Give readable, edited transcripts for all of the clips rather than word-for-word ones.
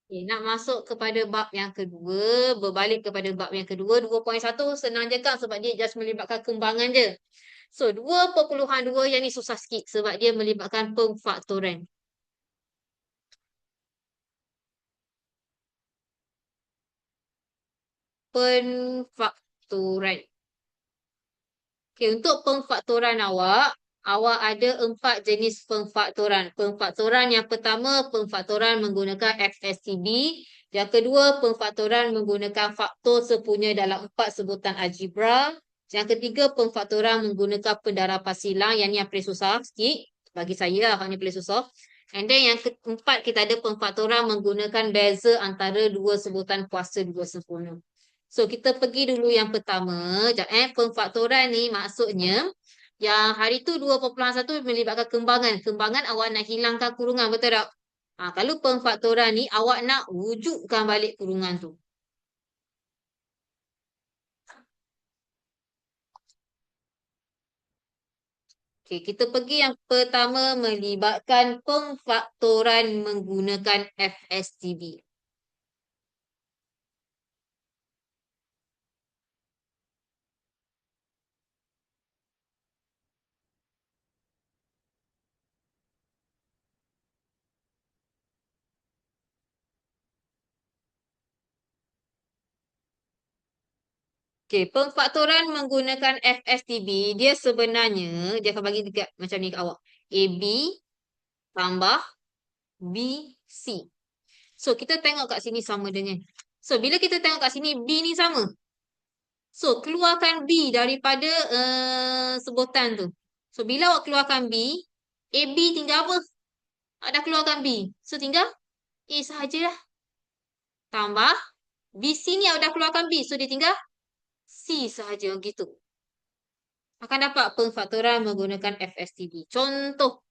Okay, nak masuk kepada bab yang kedua, berbalik kepada bab yang kedua, 2.1 senang je kan sebab dia just melibatkan kembangan je. So, 2.2 yang ni susah sikit sebab dia melibatkan pemfaktoran. Pemfaktoran. Okay, untuk pemfaktoran awak ada 4 jenis pemfaktoran. Pemfaktoran yang pertama, pemfaktoran menggunakan FSTB. Yang kedua, pemfaktoran menggunakan faktor sepunya dalam 4 sebutan algebra. Yang ketiga, pemfaktoran menggunakan pendarapan silang. Yang ni yang paling susah sikit. Bagi saya, hal ni paling susah. And then yang keempat, kita ada pemfaktoran menggunakan beza antara 2 sebutan kuasa 2 sempurna. So, kita pergi dulu yang pertama. Sekejap, pemfaktoran ni maksudnya yang hari tu 2.1 melibatkan kembangan. Kembangan awak nak hilangkan kurungan, betul tak? Kalau pemfaktoran ni awak nak wujudkan balik kurungan tu. Okay, kita pergi yang pertama melibatkan pemfaktoran menggunakan FSTB. Okay, pemfaktoran menggunakan FSTB, dia sebenarnya, dia akan bagi dekat macam ni kat awak. AB tambah B, C. So, kita tengok kat sini sama dengan. So, bila kita tengok kat sini, B ni sama. So, keluarkan B daripada sebutan tu. So, bila awak keluarkan B, AB tinggal apa? Awak dah keluarkan B. So, tinggal A sahajalah. Tambah BC ni awak dah keluarkan B. So, dia tinggal C sahaja. Gitu. Akan dapat pemfaktoran menggunakan FSTB. Contoh.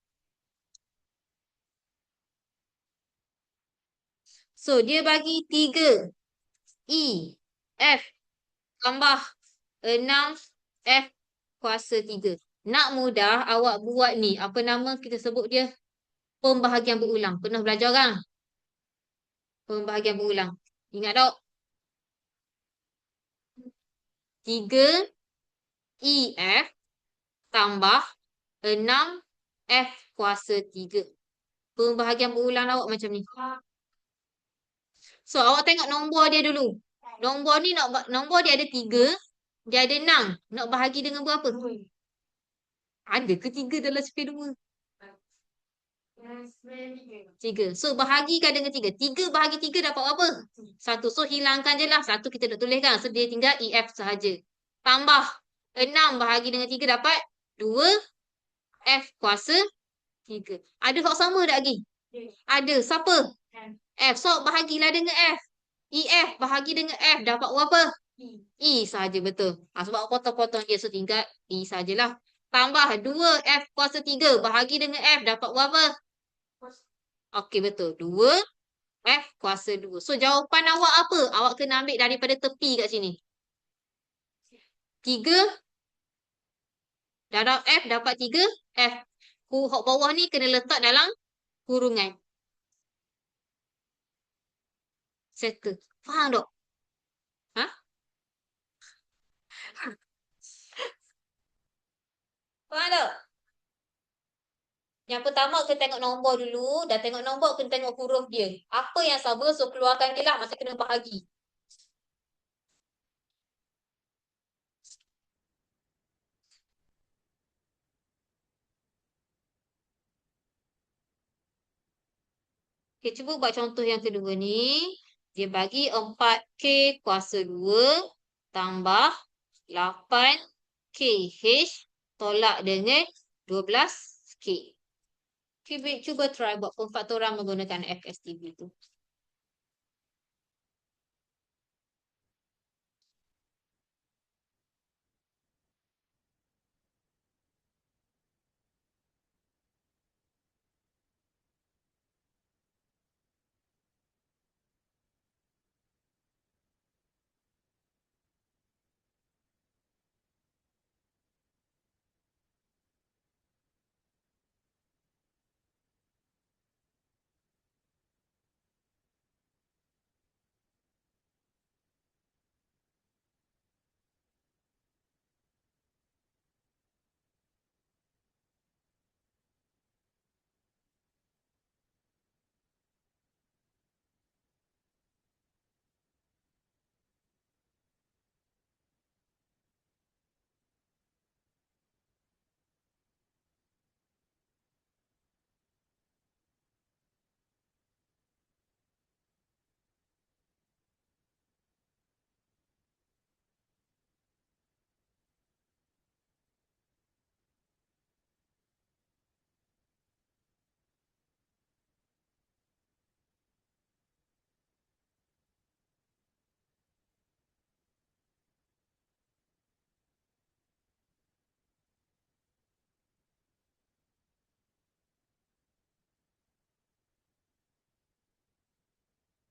So, dia bagi 3 E, F tambah 6 F kuasa 3. Nak mudah, awak buat ni. Apa nama kita sebut dia? Pembahagian berulang. Pernah belajar kan? Pembahagian berulang. Ingat tak? 3 EF tambah 6 F kuasa 3. Pembahagian berulang awak macam ni. So, awak tengok nombor dia dulu. Nombor ni, nombor dia ada 3. Dia ada 6. Nak bahagi dengan berapa? Ada ke 3 dalam spare 2? 3. So, bahagikan dengan 3. 3 bahagi 3 dapat apa? 1. So, hilangkan je lah. 1 kita nak tuliskan. So, dia tinggal EF sahaja. Tambah 6 bahagi dengan 3 dapat 2 F kuasa 3. Ada hak sama tak lagi? Ada. Siapa? F. So, bahagilah dengan F. EF bahagi dengan F dapat berapa? E sahaja, betul. Sebab potong-potong dia, so tinggal E sahajalah. Tambah 2 F kuasa 3 bahagi dengan F dapat berapa? Okey, betul. 2 F kuasa 2. So, jawapan awak apa? Awak kena ambil daripada tepi kat sini. 3 darab F dapat 3 F. Hak bawah ni kena letak dalam kurungan. Settle. Faham tak? Ha? Faham tak? Yang pertama, kena tengok nombor dulu. Dah tengok nombor, kena tengok huruf dia. Apa yang sama, so keluarkan dia lah. Masa kena bahagi. Okay, cuba buat contoh yang kedua ni. Dia bagi 4K kuasa 2 tambah 8KH tolak dengan 12K. Cuba try buat pemfaktoran menggunakan FSTB tu.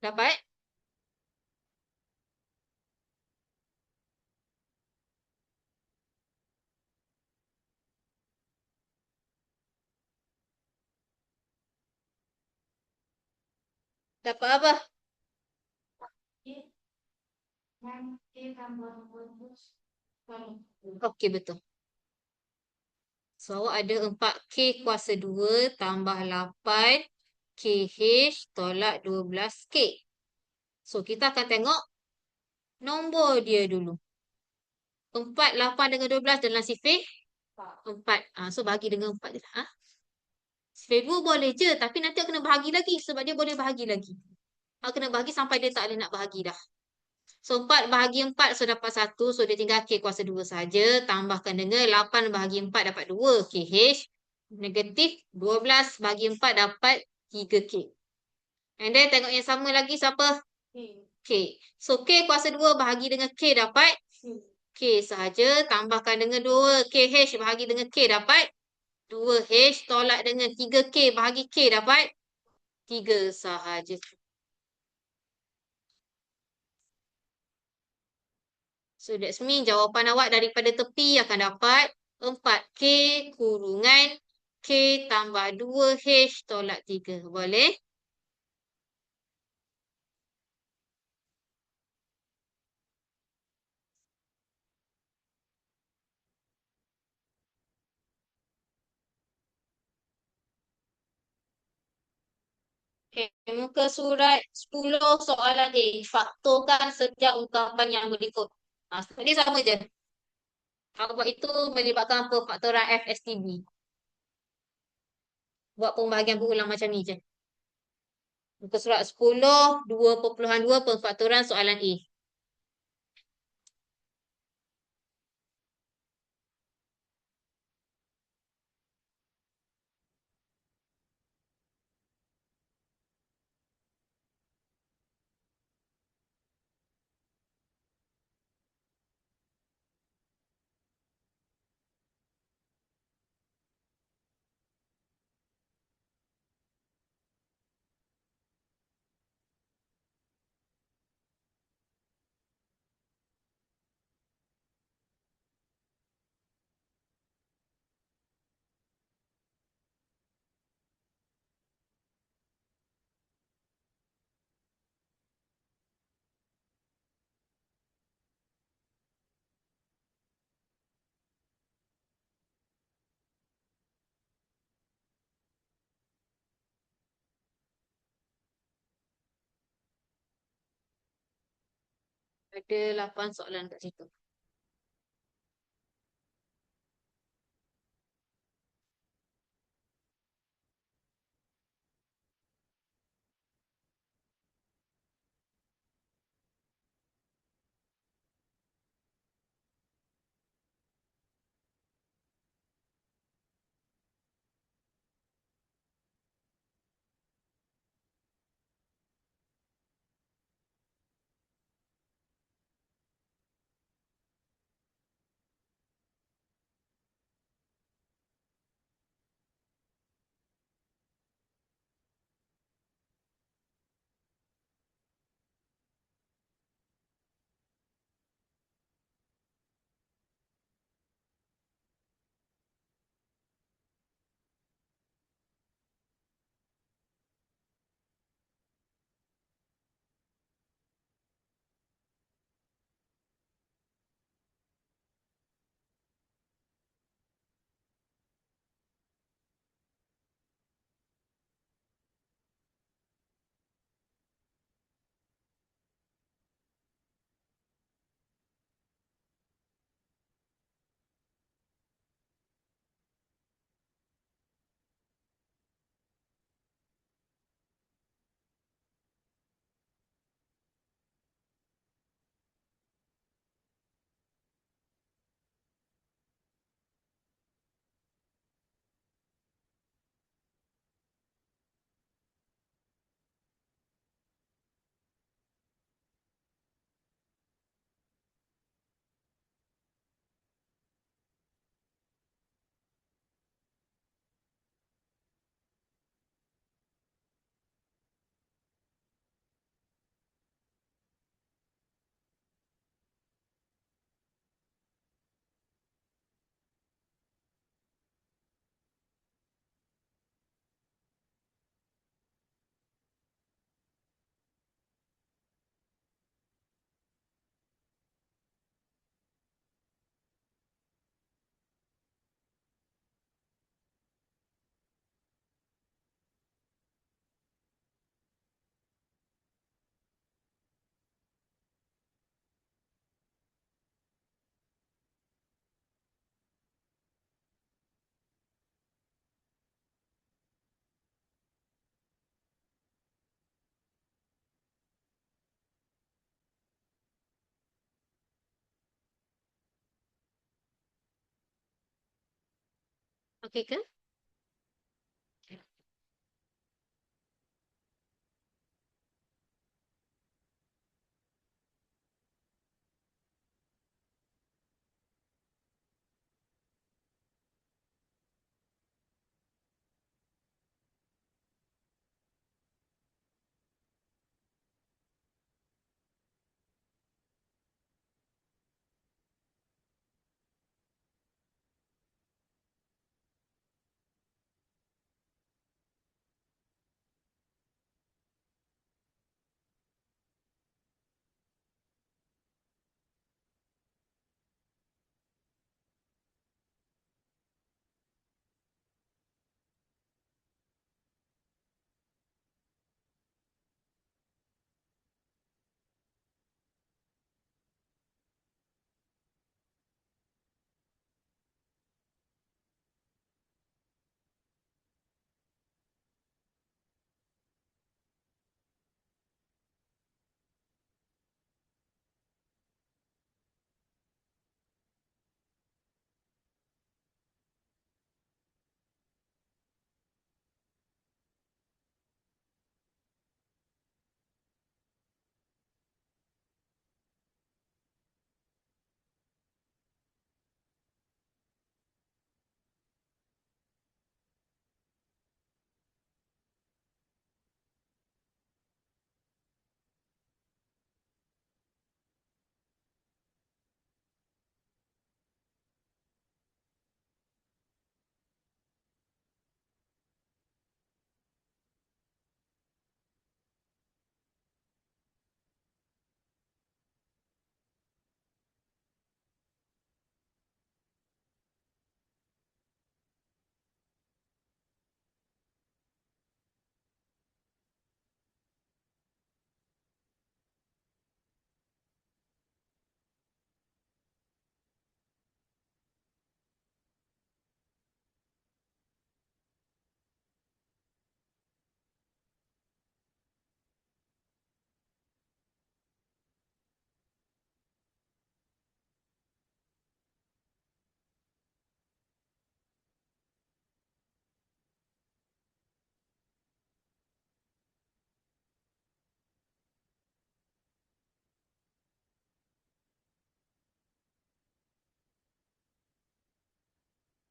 Dapat? Dapat apa? Okey, betul. So, awak ada 4K kuasa 2 tambah 8 KH tolak 12K. So, kita akan tengok nombor dia dulu. 4, 8 dengan 12 dalam sifir 4. So, bagi dengan 4 je lah. Sifir 2 boleh je. Tapi nanti awak kena bahagi lagi. Sebab dia boleh bahagi lagi. Awak kena bahagi sampai dia tak boleh nak bahagi dah. So, 4 bahagi 4, so dapat 1. So, dia tinggal K kuasa 2 saja. Tambahkan dengan 8 bahagi 4 dapat 2 KH. Negatif 12 bahagi 4 dapat 3K. And then tengok yang sama lagi siapa? K. So, K kuasa 2 bahagi dengan K dapat K sahaja. Tambahkan dengan 2 KH bahagi dengan K dapat 2H. Tolak dengan 3K bahagi K dapat 3 sahaja. So that's mean jawapan awak daripada tepi akan dapat 4K kurungan K tambah 2H tolak 3. Boleh? Okay. Muka surat 10 soalan A. Faktorkan setiap ungkapan yang berikut. Tadi sama je. Awak buat itu melibatkan faktoran FSTB. Buat pembahagian berulang macam ni je. Muka surat 10, 2.2 pemfaktoran soalan A. Ada 8 soalan kat situ. Okey ke?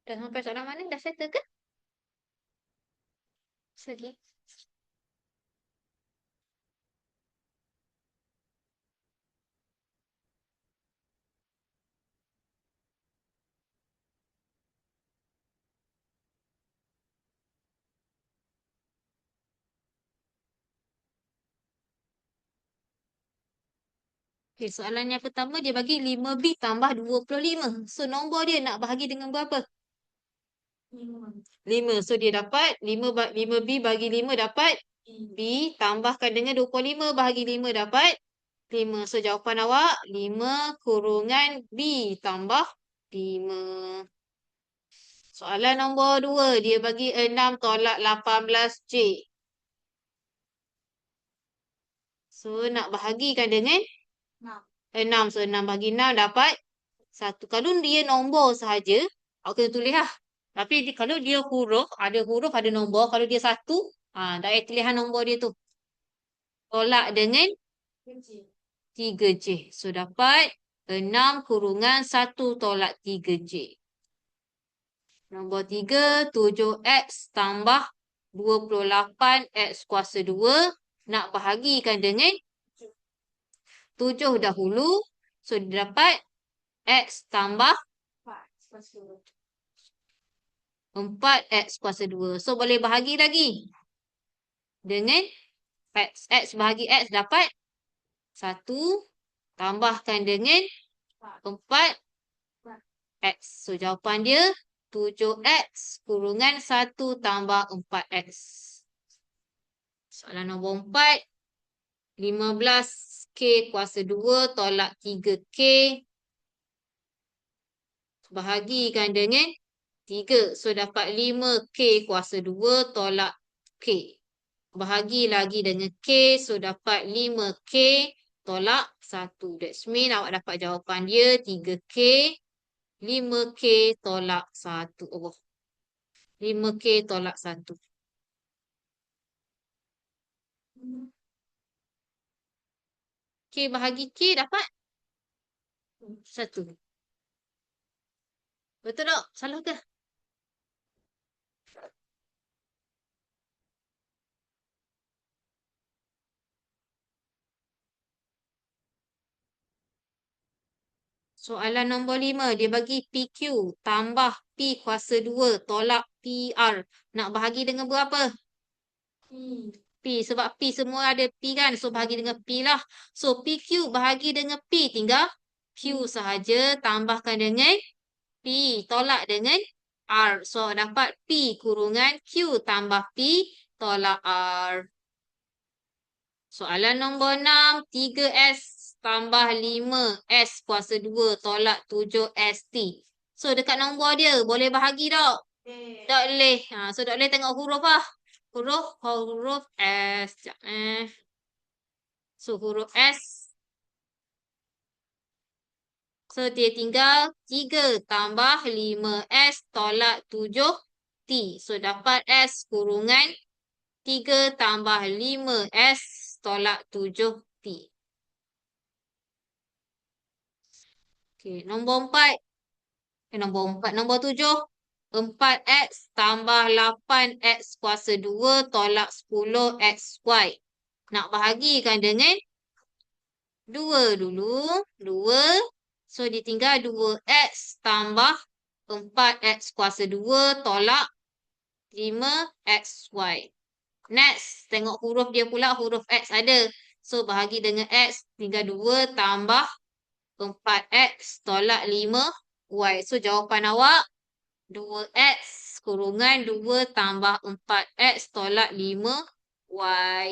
Dah sampai soalan mana? Dah settle ke? Lagi. Okay, soalan yang pertama dia bagi 5B tambah 25. So, nombor dia nak bahagi dengan berapa? 5. So, dia dapat 5B bagi 5 dapat B tambahkan dengan 25 bahagi 5 dapat 5. So, jawapan awak 5 kurungan B tambah 5. Soalan nombor 2. Dia bagi 6 tolak 18J. So, nak bahagikan dengan 6. So, 6 bagi 6 dapat 1. Kalau dia nombor sahaja, awak kena tulis lah. Tapi kalau dia huruf, ada nombor. Kalau dia 1, dah ada pilihan nombor dia tu. Tolak dengan 3J. So, dapat 6 kurungan 1 tolak 3J. Nombor 3, 7X tambah 28X kuasa 2. Nak bahagikan dengan 7 dahulu. So, dia dapat X tambah 4X kuasa 2. So, boleh bahagi lagi. Dengan X bahagi X dapat 1. Tambahkan dengan 4X. So, jawapan dia 7X kurungan 1 tambah 4X. Soalan nombor 4. 15K kuasa 2 tolak 3K. Bahagikan dengan 3. So, dapat 5K kuasa 2 tolak K. Bahagi lagi dengan K. So, dapat 5K tolak 1. That's mean awak dapat jawapan dia 3K. 5K tolak 1. Oh. 5K tolak 1. K bahagi K dapat 1. Betul tak? Salah ke? Soalan nombor 5. Dia bagi PQ tambah P kuasa 2 tolak PR. Nak bahagi dengan berapa? P. Sebab P semua ada P kan. So bahagi dengan P lah. So PQ bahagi dengan P. Tinggal Q sahaja. Tambahkan dengan P. Tolak dengan R. So dapat P kurungan Q tambah P tolak R. Soalan nombor 6. 3S tambah 5S kuasa 2 tolak 7ST. So dekat nombor dia boleh bahagi tak? Tak boleh. So tak boleh tengok huruf lah. Huruf S. Sekejap So huruf S. So dia tinggal 3 tambah 5S tolak 7T. So dapat S kurungan 3 tambah 5S tolak 7T. Okay, nombor 4. Nombor 7. 4X tambah 8X kuasa 2 tolak 10XY. Nak bahagikan dengan 2 dulu. 2. So ditinggal 2X tambah 4X kuasa 2 tolak 5XY. Next, tengok huruf dia pula, huruf X ada. So bahagi dengan X, tinggal 2 tambah 4X tolak 5Y. So jawapan awak 2X kurungan 2 tambah 4X tolak 5Y.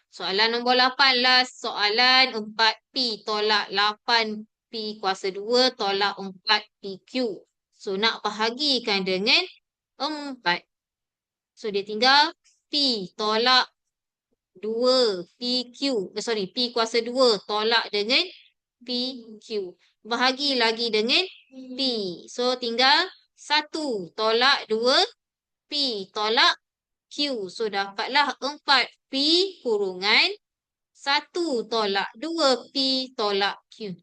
Soalan nombor 8 lah. Soalan 4P tolak 8P kuasa 2 tolak 4PQ. So nak bahagikan dengan 4. So dia tinggal P tolak 2PQ. P kuasa 2 tolak dengan PQ. Bahagi lagi dengan P. So tinggal 1 tolak 2P tolak Q. So dapatlah 4P kurungan 1 tolak 2P tolak Q.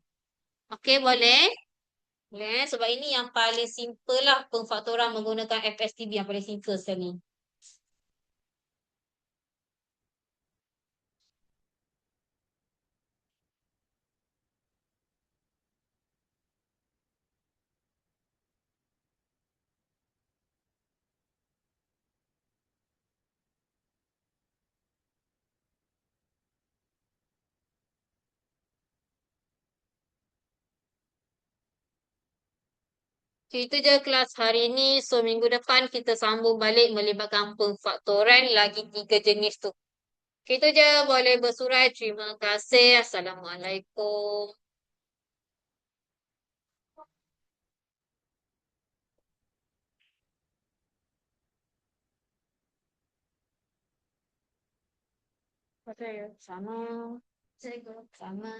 Okey, boleh? Boleh. Sebab ini yang paling simple lah pemfaktoran menggunakan FSTB yang paling simple sekali. Okay, itu je kelas hari ini. So, minggu depan kita sambung balik melibatkan pemfaktoran lagi 3 jenis tu. Okay, itu je. Boleh bersurat. Terima kasih. Assalamualaikum. Sama. Sama.